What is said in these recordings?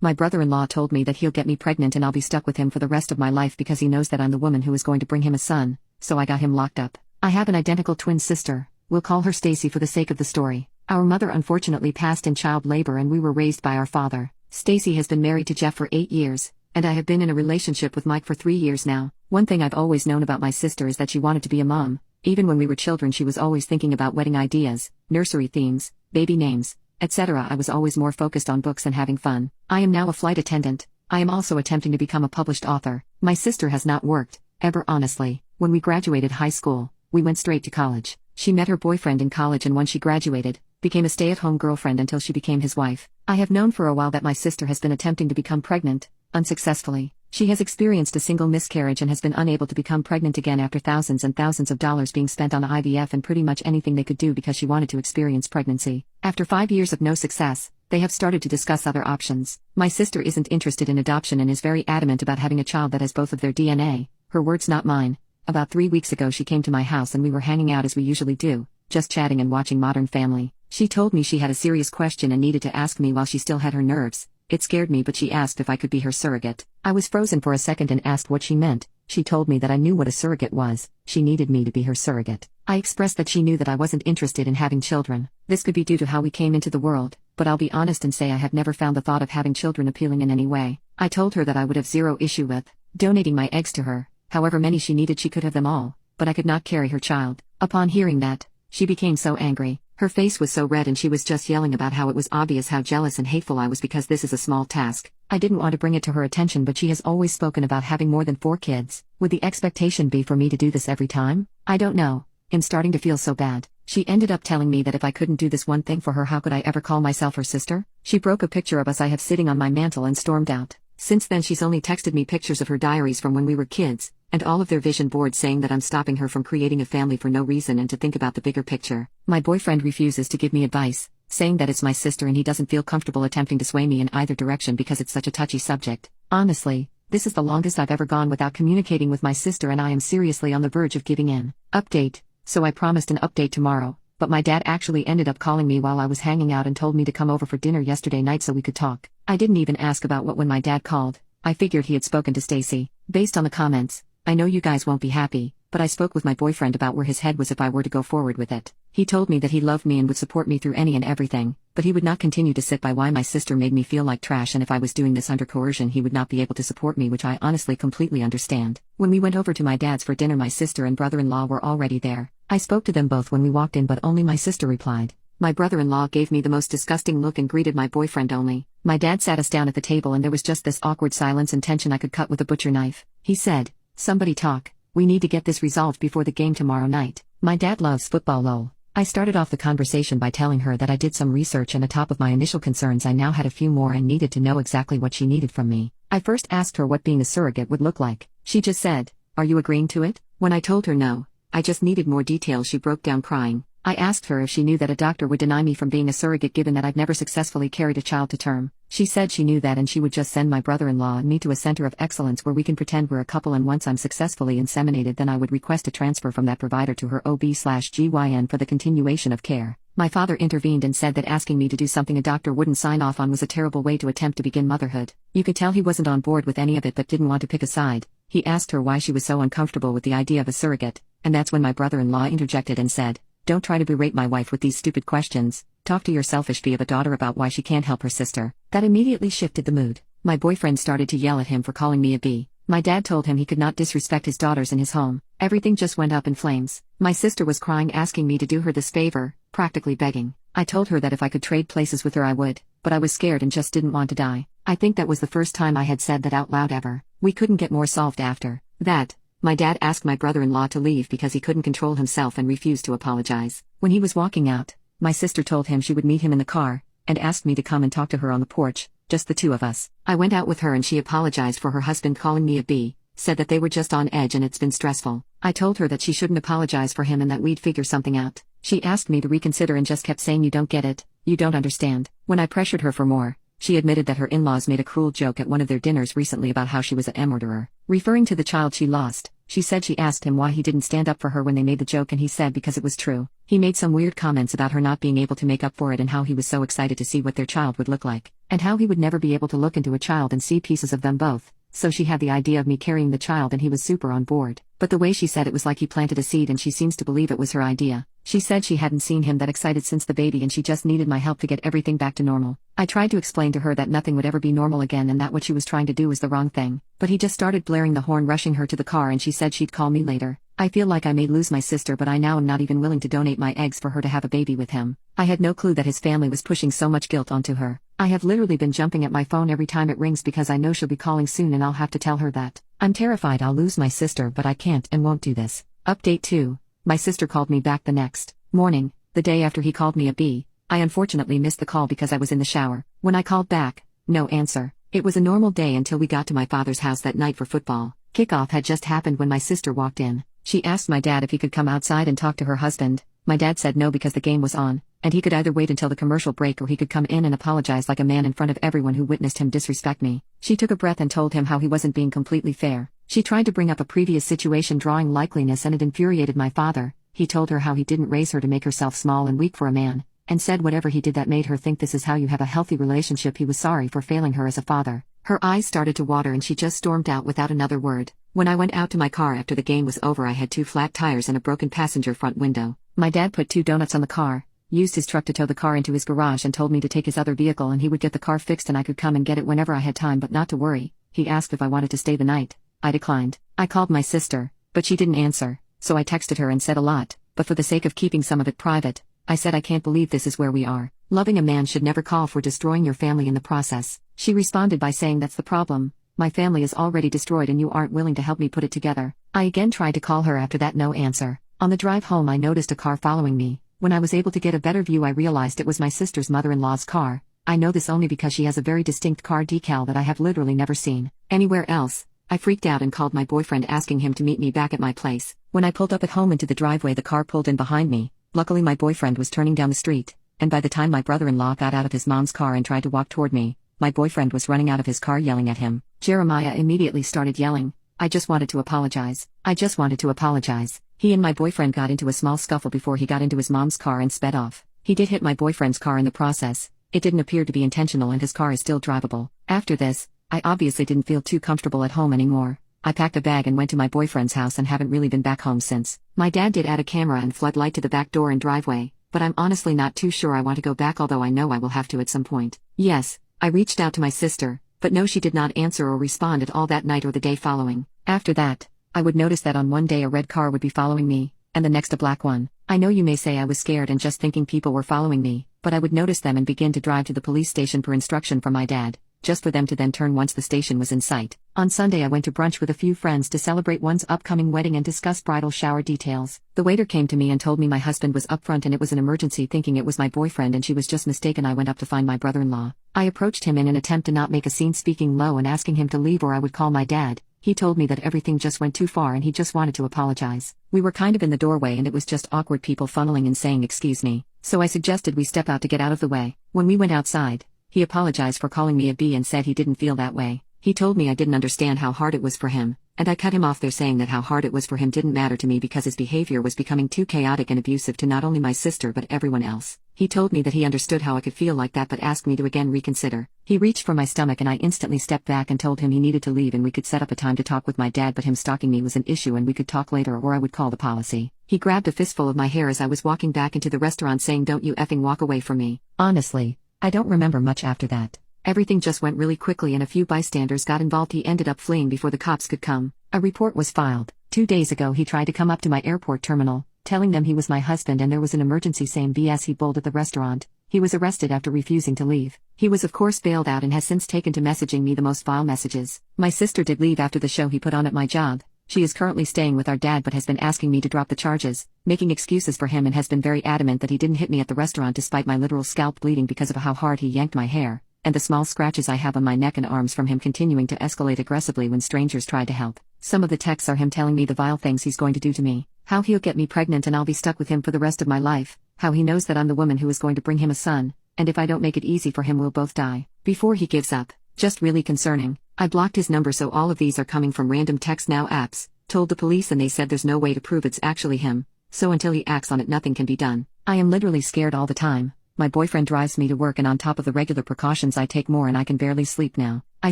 My brother-in-law told me that he'll get me pregnant and I'll be stuck with him for the rest of my life because he knows that I'm the woman who is going to bring him a son, so I got him locked up. I have an identical twin sister. We'll call her Stacy for the sake of the story. Our mother unfortunately passed in child labor and we were raised by our father. Stacy has been married to Jeff for 8 years, and I have been in a relationship with Mike for 3 years now. One thing I've always known about my sister is that she wanted to be a mom. Even when we were children, she was always thinking about wedding ideas, nursery themes, baby names, etc. I was always more focused on books and having fun. I am now a flight attendant. I am also attempting to become a published author. My sister has not worked, ever honestly. When we graduated high school, we went straight to college. She met her boyfriend in college and when she graduated, became a stay-at-home girlfriend until she became his wife. I have known for a while that my sister has been attempting to become pregnant, unsuccessfully. She has experienced a single miscarriage and has been unable to become pregnant again after thousands and thousands of dollars being spent on IVF and pretty much anything they could do because she wanted to experience pregnancy. After 5 years of no success, they have started to discuss other options. My sister isn't interested in adoption and is very adamant about having a child that has both of their DNA, her words not mine. About 3 weeks ago she came to my house and we were hanging out as we usually do, just chatting and watching Modern Family. She told me she had a serious question and needed to ask me while she still had her nerves. It scared me, but she asked if I could be her surrogate. I was frozen for a second and asked what she meant. She told me that I knew what a surrogate was. She needed me to be her surrogate. I expressed that she knew that I wasn't interested in having children. This could be due to how we came into the world, but I'll be honest and say I have never found the thought of having children appealing in any way. I told her that I would have zero issue with donating my eggs to her. However many she needed, she could have them all, but I could not carry her child. Upon hearing that, she became so angry. Her face was so red and she was just yelling about how it was obvious how jealous and hateful I was because this is a small task. I didn't want to bring it to her attention, but she has always spoken about having more than 4 kids. Would the expectation be for me to do this every time? I don't know. I'm starting to feel so bad. She ended up telling me that if I couldn't do this one thing for her, how could I ever call myself her sister? She broke a picture of us I have sitting on my mantle and stormed out. Since then she's only texted me pictures of her diaries from when we were kids, and all of their vision boards saying that I'm stopping her from creating a family for no reason and to think about the bigger picture. My boyfriend refuses to give me advice, saying that it's my sister and he doesn't feel comfortable attempting to sway me in either direction because it's such a touchy subject. Honestly, this is the longest I've ever gone without communicating with my sister and I am seriously on the verge of giving in. Update. So I promised an update tomorrow, but my dad actually ended up calling me while I was hanging out and told me to come over for dinner yesterday night so we could talk. I didn't even ask about what when my dad called. I figured he had spoken to Stacy. Based on the comments, I know you guys won't be happy, but I spoke with my boyfriend about where his head was if I were to go forward with it. He told me that he loved me and would support me through any and everything, but he would not continue to sit by why my sister made me feel like trash, and if I was doing this under coercion he would not be able to support me, which I honestly completely understand. When we went over to my dad's for dinner, my sister and brother-in-law were already there. I spoke to them both when we walked in, but only my sister replied. My brother-in-law gave me the most disgusting look and greeted my boyfriend only. My dad sat us down at the table and there was just this awkward silence and tension I could cut with a butcher knife. He said, "Somebody talk. We need to get this resolved before the game tomorrow night." My dad loves football, lol. I started off the conversation by telling her that I did some research and on top of my initial concerns I now had a few more and needed to know exactly what she needed from me. I first asked her what being a surrogate would look like. She just said, "Are you agreeing to it?" When I told her no, I just needed more details, she broke down crying. I asked her if she knew that a doctor would deny me from being a surrogate given that I've never successfully carried a child to term. She said she knew that and she would just send my brother-in-law and me to a center of excellence where we can pretend we're a couple, and once I'm successfully inseminated then I would request a transfer from that provider to her OB/GYN for the continuation of care. My father intervened and said that asking me to do something a doctor wouldn't sign off on was a terrible way to attempt to begin motherhood. You could tell he wasn't on board with any of it but didn't want to pick a side. He asked her why she was so uncomfortable with the idea of a surrogate, and that's when my brother-in-law interjected and said, "Don't try to berate my wife with these stupid questions. Talk to your selfish bee of a daughter about why she can't help her sister." That immediately shifted the mood. My boyfriend started to yell at him for calling me a bee. My dad told him he could not disrespect his daughters in his home. Everything just went up in flames. My sister was crying, asking me to do her this favor, practically begging. I told her that if I could trade places with her I would, but I was scared and just didn't want to die. I think that was the first time I had said that out loud ever. We couldn't get more solved after that. My dad asked my brother-in-law to leave because he couldn't control himself and refused to apologize. When he was walking out, my sister told him she would meet him in the car, and asked me to come and talk to her on the porch, just the two of us. I went out with her and she apologized for her husband calling me a bee, said that they were just on edge and it's been stressful. I told her that she shouldn't apologize for him and that we'd figure something out. She asked me to reconsider and just kept saying, "You don't get it, you don't understand." When I pressured her for more, she admitted that her in-laws made a cruel joke at one of their dinners recently about how she was a murderer, referring to the child she lost. She said she asked him why he didn't stand up for her when they made the joke, and he said because it was true. He made some weird comments about her not being able to make up for it and how he was so excited to see what their child would look like, and how he would never be able to look into a child and see pieces of them both. So she had the idea of me carrying the child and he was super on board. But the way she said it was like he planted a seed and she seems to believe it was her idea. She said she hadn't seen him that excited since the baby and she just needed my help to get everything back to normal. I tried to explain to her that nothing would ever be normal again and that what she was trying to do was the wrong thing. But he just started blaring the horn, rushing her to the car, and she said she'd call me later. I feel like I may lose my sister, but I now am not even willing to donate my eggs for her to have a baby with him. I had no clue that his family was pushing so much guilt onto her. I have literally been jumping at my phone every time it rings because I know she'll be calling soon and I'll have to tell her that. I'm terrified I'll lose my sister, but I can't and won't do this. Update 2. My sister called me back the next morning, the day after he called me a B. I unfortunately missed the call because I was in the shower. When I called back, no answer. It was a normal day until we got to my father's house that night for football. Kickoff had just happened when my sister walked in. She asked my dad if he could come outside and talk to her husband. My dad said no because the game was on, and he could either wait until the commercial break or he could come in and apologize like a man in front of everyone who witnessed him disrespect me. She took a breath and told him how he wasn't being completely fair. She tried to bring up a previous situation drawing likeliness, and it infuriated my father. He told her how he didn't raise her to make herself small and weak for a man, and said whatever he did that made her think this is how you have a healthy relationship. He was sorry for failing her as a father. Her eyes started to water and she just stormed out without another word. When I went out to my car after the game was over, I had 2 flat tires and a broken passenger front window. My dad put 2 donuts on the car, used his truck to tow the car into his garage, and told me to take his other vehicle and he would get the car fixed and I could come and get it whenever I had time, but not to worry. He asked if I wanted to stay the night. I declined. I called my sister, but she didn't answer, so I texted her and said a lot, but for the sake of keeping some of it private, I said I can't believe this is where we are. Loving a man should never call for destroying your family in the process. She responded by saying that's the problem. My family is already destroyed and you aren't willing to help me put it together. I again tried to call her after that, no answer. On the drive home I noticed a car following me. When I was able to get a better view I realized it was my sister's mother-in-law's car. I know this only because she has a very distinct car decal that I have literally never seen anywhere else. I freaked out and called my boyfriend asking him to meet me back at my place. When I pulled up at home into the driveway, the car pulled in behind me. Luckily my boyfriend was turning down the street, and by the time my brother-in-law got out of his mom's car and tried to walk toward me, my boyfriend was running out of his car yelling at him. Jeremiah immediately started yelling, I just wanted to apologize. I just wanted to apologize. He and my boyfriend got into a small scuffle before he got into his mom's car and sped off. He did hit my boyfriend's car in the process. It didn't appear to be intentional and his car is still drivable. After this, I obviously didn't feel too comfortable at home anymore. I packed a bag and went to my boyfriend's house and haven't really been back home since. My dad did add a camera and floodlight to the back door and driveway, but I'm honestly not too sure I want to go back, although I know I will have to at some point. Yes, I reached out to my sister, but no, she did not answer or respond at all that night or the day following. After that, I would notice that on one day a red car would be following me, and the next a black one. I know you may say I was scared and just thinking people were following me, but I would notice them and begin to drive to the police station per instruction from my dad, just for them to then turn once the station was in sight. On Sunday I went to brunch with a few friends to celebrate one's upcoming wedding and discuss bridal shower details. The waiter came to me and told me my husband was up front and it was an emergency, thinking it was my boyfriend and she was just mistaken. I went up to find my brother-in-law. I approached him in an attempt to not make a scene, speaking low and asking him to leave or I would call my dad. He told me that everything just went too far and he just wanted to apologize. We were kind of in the doorway and it was just awkward people funneling and saying excuse me, so I suggested we step out to get out of the way. When we went outside, he apologized for calling me a B and said he didn't feel that way. He told me I didn't understand how hard it was for him, and I cut him off there, saying that how hard it was for him didn't matter to me because his behavior was becoming too chaotic and abusive to not only my sister but everyone else. He told me that he understood how I could feel like that but asked me to again reconsider. He reached for my stomach and I instantly stepped back and told him he needed to leave and we could set up a time to talk with my dad, but him stalking me was an issue and we could talk later or I would call the policy. He grabbed a fistful of my hair as I was walking back into the restaurant, saying, "Don't you effing walk away from me." Honestly, I don't remember much after that. Everything just went really quickly and a few bystanders got involved. He ended up fleeing before the cops could come. A report was filed. 2 days ago he tried to come up to my airport terminal, telling them he was my husband and there was an emergency. Same BS he bowled at the restaurant. He was arrested after refusing to leave. He was of course bailed out and has since taken to messaging me the most vile messages. My sister did leave after the show he put on at my job. She is currently staying with our dad but has been asking me to drop the charges, making excuses for him, and has been very adamant that he didn't hit me at the restaurant despite my literal scalp bleeding because of how hard he yanked my hair, and the small scratches I have on my neck and arms from him continuing to escalate aggressively when strangers tried to help. Some of the texts are him telling me the vile things he's going to do to me, how he'll get me pregnant and I'll be stuck with him for the rest of my life, how he knows that I'm the woman who is going to bring him a son, and if I don't make it easy for him we'll both die before he gives up. Just really concerning. I blocked his number, so all of these are coming from random text now apps. told the police and they said there's no way to prove it's actually him, so until he acts on it nothing can be done. I am literally scared all the time. My boyfriend drives me to work and on top of the regular precautions I take more and I can barely sleep now. I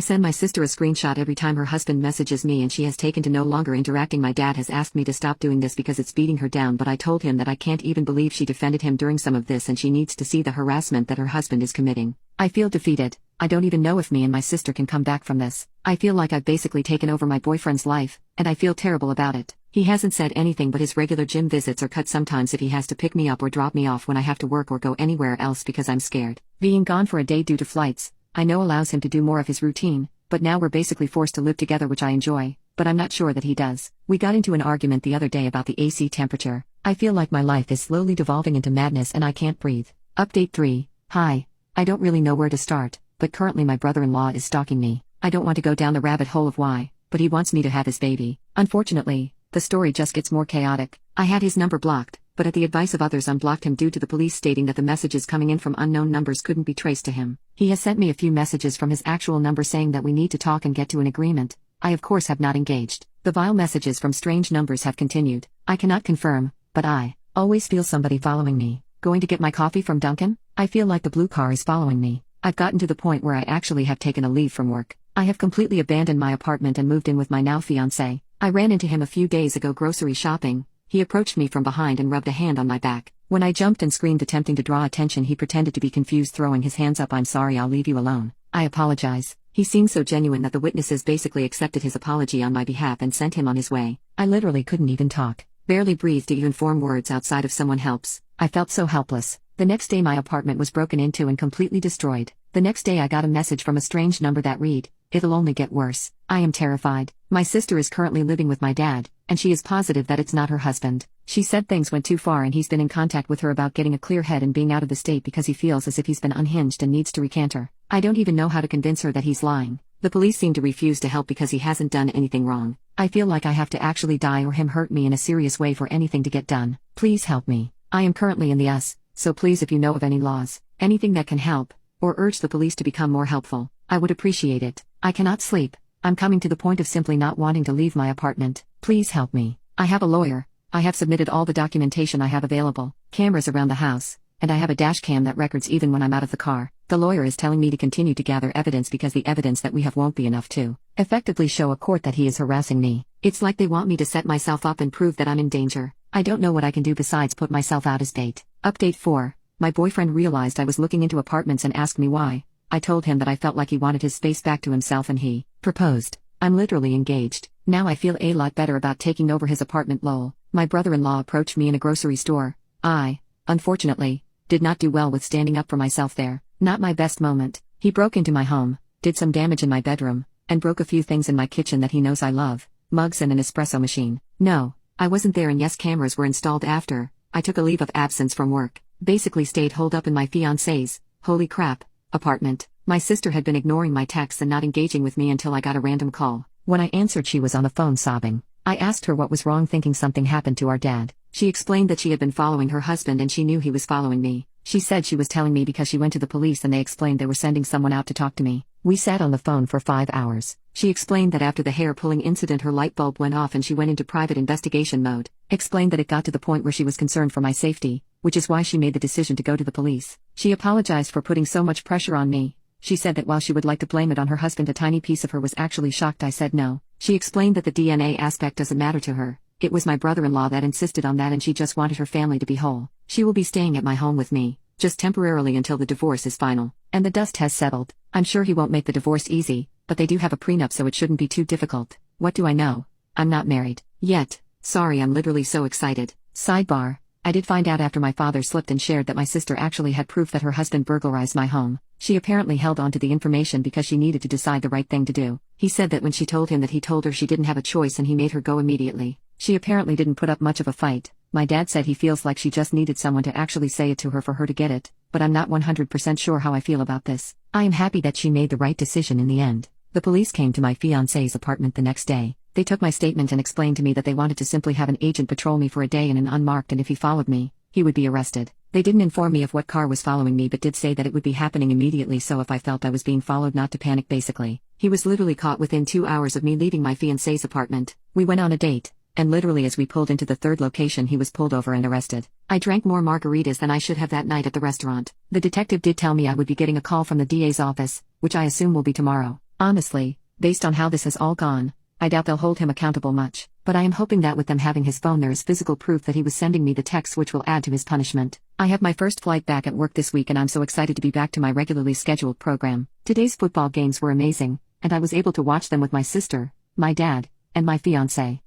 send my sister a screenshot every time her husband messages me and she has taken to no longer interacting. My dad has asked me to stop doing this because it's beating her down, but I told him that I can't even believe she defended him during some of this and she needs to see the harassment that her husband is committing. I feel defeated. I don't even know if me and my sister can come back from this. I feel like I've basically taken over my boyfriend's life, and I feel terrible about it. He hasn't said anything but his regular gym visits are cut sometimes if he has to pick me up or drop me off when I have to work or go anywhere else because I'm scared. Being gone for a day due to flights, I know allows him to do more of his routine, but now we're basically forced to live together, which I enjoy, but I'm not sure that he does. We got into an argument the other day about the AC temperature. I feel like my life is slowly devolving into madness and I can't breathe. Update 3. Hi. I don't really know where to start, but currently my brother-in-law is stalking me. I don't want to go down the rabbit hole of why, but he wants me to have his baby. Unfortunately, the story just gets more chaotic. I had his number blocked, but at the advice of others unblocked him due to the police stating that the messages coming in from unknown numbers couldn't be traced to him. He has sent me a few messages from his actual number saying that we need to talk and get to an agreement. I of course have not engaged. The vile messages from strange numbers have continued. I cannot confirm, but I always feel somebody following me. Going to get my coffee from Dunkin'? I feel like the blue car is following me. I've gotten to the point where I actually have taken a leave from work. I have completely abandoned my apartment and moved in with my now fiancé. I ran into him a few days ago grocery shopping. He approached me from behind and rubbed a hand on my back. When I jumped and screamed attempting to draw attention, he pretended to be confused, throwing his hands up. I'm sorry, I'll leave you alone. I apologize. He seemed so genuine that the witnesses basically accepted his apology on my behalf and sent him on his way. I literally couldn't even talk. Barely breathe to even form words outside of someone helps. I felt so helpless. The next day my apartment was broken into and completely destroyed. The next day I got a message from a strange number that read, "It'll only get worse." I am terrified. My sister is currently living with my dad, and she is positive that it's not her husband. She said things went too far and he's been in contact with her about getting a clear head and being out of the state because he feels as if he's been unhinged and needs to recant her. I don't even know how to convince her that he's lying. The police seem to refuse to help because he hasn't done anything wrong. I feel like I have to actually die or him hurt me in a serious way for anything to get done. Please help me. I am currently in the US, so please, if you know of any laws, anything that can help, or urge the police to become more helpful, I would appreciate it. I cannot sleep. I'm coming to the point of simply not wanting to leave my apartment. Please help me. I have a lawyer. I have submitted all the documentation I have available, cameras around the house, and I have a dash cam that records even when I'm out of the car. The lawyer is telling me to continue to gather evidence because the evidence that we have won't be enough to effectively show a court that he is harassing me. It's like they want me to set myself up and prove that I'm in danger. I don't know what I can do besides put myself out as bait. Update 4. My boyfriend realized I was looking into apartments and asked me why. I told him that I felt like he wanted his space back to himself and he proposed. I'm literally engaged. Now I feel a lot better about taking over his apartment. Lol. My brother-in-law approached me in a grocery store. I, unfortunately, did not do well with standing up for myself there. Not my best moment. He broke into my home, did some damage in my bedroom, and broke a few things in my kitchen that he knows I love. Mugs and an espresso machine. No, I wasn't there, and yes, cameras were installed after I took a leave of absence from work. Basically stayed holed up in my fiancé's, holy crap, apartment. My sister had been ignoring my texts and not engaging with me until I got a random call. When I answered, she was on the phone sobbing. I asked her what was wrong, thinking something happened to our dad. She explained that she had been following her husband and she knew he was following me. She said she was telling me because she went to the police and they explained they were sending someone out to talk to me. We sat on the phone for 5 hours. She explained that after the hair pulling incident her light bulb went off and she went into private investigation mode. Explained that it got to the point where she was concerned for my safety, which is why she made the decision to go to the police. She apologized for putting so much pressure on me. She said that while she would like to blame it on her husband, a tiny piece of her was actually shocked I said no. She explained that the DNA aspect doesn't matter to her. It was my brother-in-law that insisted on that and she just wanted her family to be whole. She will be staying at my home with me, just temporarily until the divorce is final, and the dust has settled. I'm sure he won't make the divorce easy, but they do have a prenup so it shouldn't be too difficult. What do I know? I'm not married. Yet. Sorry, I'm literally so excited. Sidebar. I did find out after my father slipped and shared that my sister actually had proof that her husband burglarized my home. She apparently held on to the information because she needed to decide the right thing to do. He said that when she told him that he told her she didn't have a choice and he made her go immediately. She apparently didn't put up much of a fight. My dad said he feels like she just needed someone to actually say it to her for her to get it, but I'm not 100% sure how I feel about this. I am happy that she made the right decision in the end. The police came to my fiancé's apartment the next day. They took my statement and explained to me that they wanted to simply have an agent patrol me for a day in an unmarked, and if he followed me, he would be arrested. They didn't inform me of what car was following me but did say that it would be happening immediately, so if I felt I was being followed not to panic basically. He was literally caught within 2 hours of me leaving my fiancé's apartment. We went on a date, and literally as we pulled into the third location he was pulled over and arrested. I drank more margaritas than I should have that night at the restaurant. The detective did tell me I would be getting a call from the DA's office, which I assume will be tomorrow. Honestly, based on how this has all gone, I doubt they'll hold him accountable much, but I am hoping that with them having his phone there is physical proof that he was sending me the texts which will add to his punishment. I have my first flight back at work this week and I'm so excited to be back to my regularly scheduled program. Today's football games were amazing, and I was able to watch them with my sister, my dad, and my fiancé.